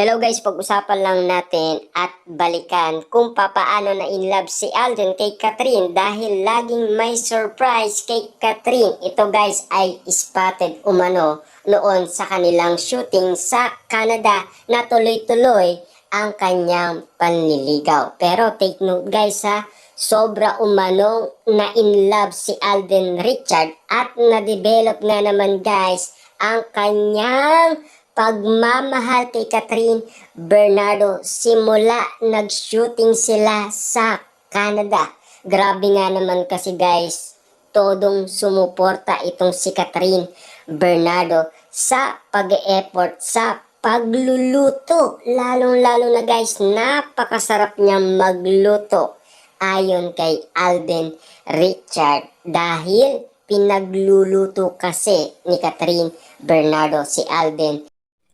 Hello guys, pag-usapan lang natin at balikan kung papaano na in love si Alden kay Catherine dahil laging may surprise kay Catherine. Ito guys ay spotted umano noon sa kanilang shooting sa Canada na tuloy-tuloy ang kanyang panliligaw. Pero take note guys ha, sobra umanong na in love si Alden Richard at na-develop nga naman guys ang kanyang pagmamahal kay Catherine Bernardo simula nag-shooting sila sa Canada. Grabe nga naman kasi guys, todong sumuporta itong si Catherine Bernardo sa pag-e-effort sa pagluluto. Lalong-lalo na guys, napakasarap niyang magluto ayon kay Alden Richard dahil pinagluluto kasi ni Catherine Bernardo si Alden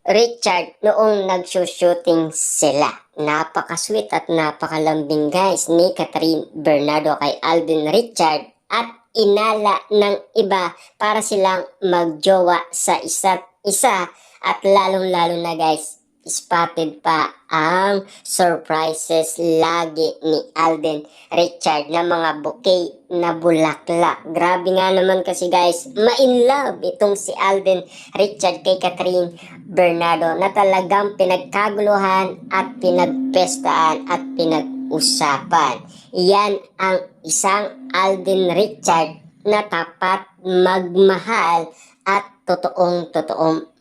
Richard noong nag-shooting sila. Napaka-sweet at napakalambing guys ni Catherine Bernardo kay Alden Richard at inala ng iba para silang magjowa sa isa't isa at lalong-lalo na guys, spotted pa ang surprises lagi ni Alden Richard na mga bouquet na bulaklak. Grabe nga naman kasi guys, ma-in love itong si Alden Richard kay Catherine Bernardo na talagang pinagkaguluhan at pinagpestaan at pinag-usapan. Yan ang isang Alden Richard na tapat magmahal at totoong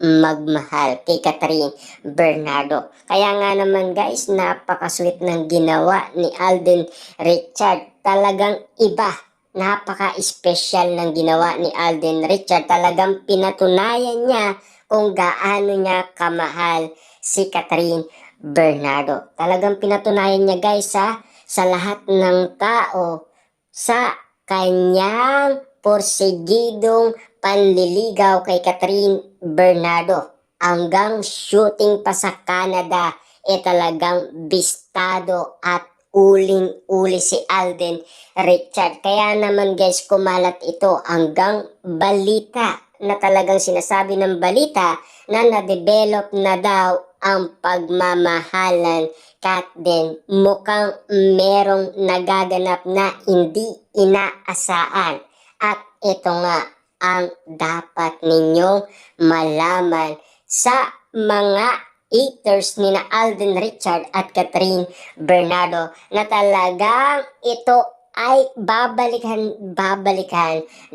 magmahal kay Catherine Bernardo. Kaya nga naman guys, napakasweet ng ginawa ni Alden Richard. Talagang iba. Napaka-special ng ginawa ni Alden Richard. Talagang pinatunayan niya kung gaano niya kamahal si Catherine Bernardo. Talagang pinatunayan niya guys sa lahat ng tao sa kanyang porsigidong panliligaw kay Catherine Bernardo. Hanggang shooting pa sa Canada, talagang bistado at uling-uli si Alden Richard. Kaya naman guys, kumalat ito hanggang balita na talagang sinasabi ng balita na na-develop na daw ang pagmamahalan kat din mukhang merong nagaganap na hindi inaasahan. At ito nga ang dapat ninyong malaman sa mga haters ni na Alden Richard at Catherine Bernardo na talagang ito ay babalikan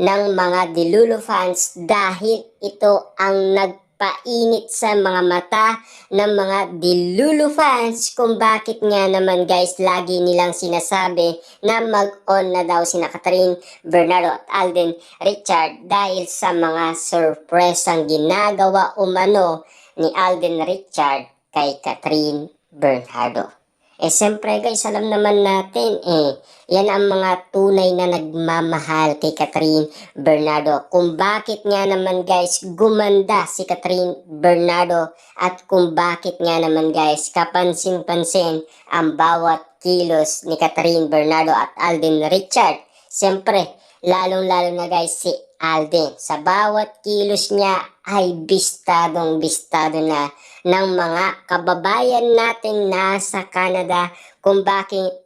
ng mga Delulu fans dahil ito ang nagpainit sa mga mata ng mga Delulu fans kung bakit nga naman guys lagi nilang sinasabi na mag-on na daw sina Catherine Bernardo at Alden Richard dahil sa mga surpresang ginagawa umano ni Alden Richard kay Catherine Bernardo. Siyempre guys, alam naman natin yan ang mga tunay na nagmamahal kay Catherine Bernardo. Kung bakit nga naman guys gumanda si Catherine Bernardo at kung bakit nga naman guys kapansin-pansin ang bawat kilos ni Catherine Bernardo at Alden Richard. Siyempre, lalong-lalo na guys si Alden. Sa bawat kilos niya ay bistado na ng mga kababayan nating nasa Canada kung bakit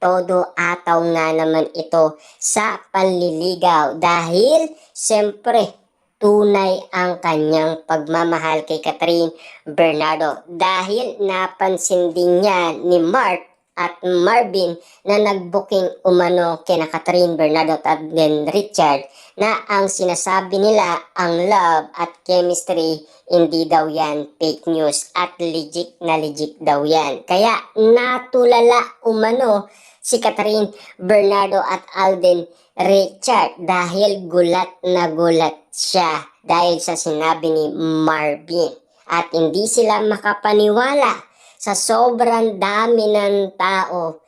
todo ataw nga naman ito sa panliligaw dahil siyempre tunay ang kanyang pagmamahal kay Catherine Bernardo dahil napansin din niya ni Mark at Marvin na nag-booking umano kina Catherine Bernardo at Alden Richard na ang sinasabi nila ang love at chemistry hindi daw yan fake news at legit na legit daw yan. Kaya natulala umano si Catherine Bernardo at Alden Richard dahil gulat na gulat siya dahil sa sinabi ni Marvin at hindi sila makapaniwala. Sa sobrang dami ng tao,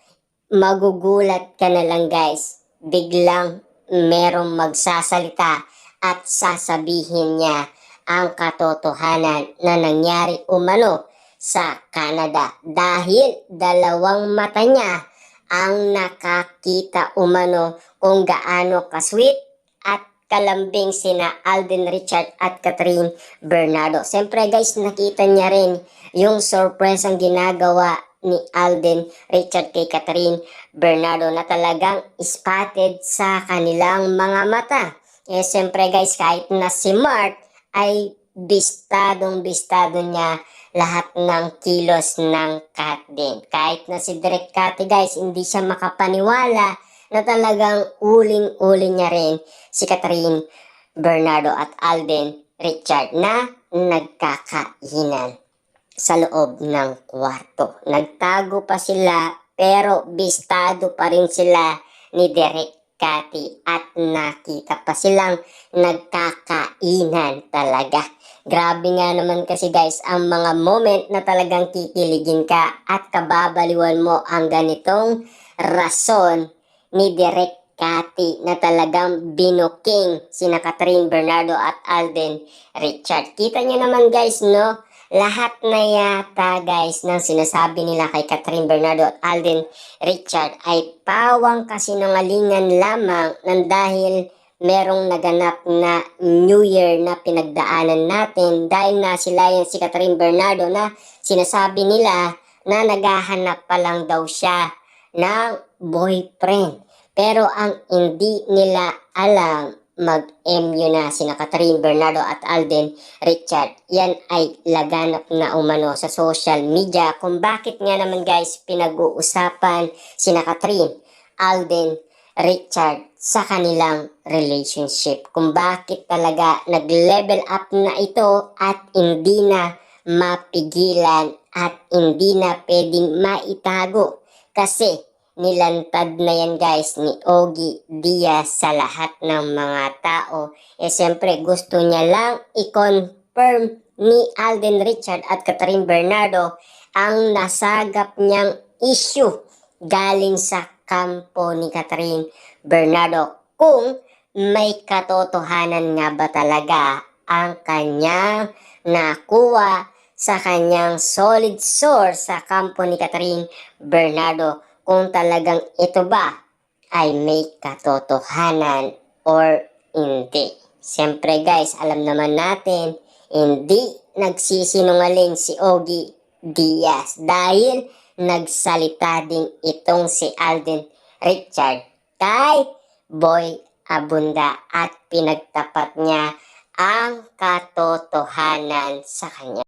magugulat ka na lang guys. Biglang merong magsasalita at sasabihin niya ang katotohanan na nangyari umano sa Canada. Dahil dalawang mata niya ang nakakita umano kung gaano ka-sweet at kalambing sina Alden Richard at Catherine Bernardo. Siyempre guys, nakita niya rin yung surprise ang ginagawa ni Alden Richard kay Catherine Bernardo na talagang spotted sa kanilang mga mata. Siyempre guys, kahit na si Mark ay bistadong-bistado niya lahat ng kilos ng Kat din. Kahit na si Direk Kati guys, hindi siya makapaniwala na talagang uling-uli niya rin si Catherine Bernardo at Alden Richard na nagkakainan sa loob ng kwarto. Nagtago pa sila pero bistado pa rin sila ni Direk Kati at nakita pa silang nagkakainan talaga. Grabe nga naman kasi guys ang mga moment na talagang kikiligin ka at kababaliwan mo ang ganitong rason ni Direk Kati na talagang binuking sina Catherine Bernardo at Alden Richard. Kita nyo naman guys, no? Lahat na yata guys ng sinasabi nila kay Catherine Bernardo at Alden Richard ay pawang kasinungalingan lamang nang dahil merong naganap na New Year na pinagdaanan natin dahil nasilayan si Catherine Bernardo na sinasabi nila na naghahanap pa lang daw siya ng boyfriend. Pero ang hindi nila alam, mag-MU na sina Catherine Bernardo at Alden Richard. Yan ay laganap na umano sa social media kung bakit nga naman guys pinag-uusapan sina Catherine, Alden Richard sa kanilang relationship. Kung bakit talaga nag-level up na ito at hindi na mapigilan at hindi na pwedeng maitago. Kasi nilantad na yan guys ni Ogie Diaz sa lahat ng mga tao. Siyempre gusto niya lang i-confirm ni Alden Richard at Catherine Bernardo ang nasagap niyang issue galing sa kampo ni Catherine Bernardo. Kung may katotohanan nga ba talaga ang kanyang nakuha sa kanyang solid source sa kampo ni Catherine Bernardo. Kung talagang ito ba ay may katotohanan or hindi. Siyempre guys, alam naman natin, hindi nagsisinungaling si Ogie Diaz dahil nagsalita din itong si Alden Richard kay Boy Abunda at pinagtapat niya ang katotohanan sa kanya.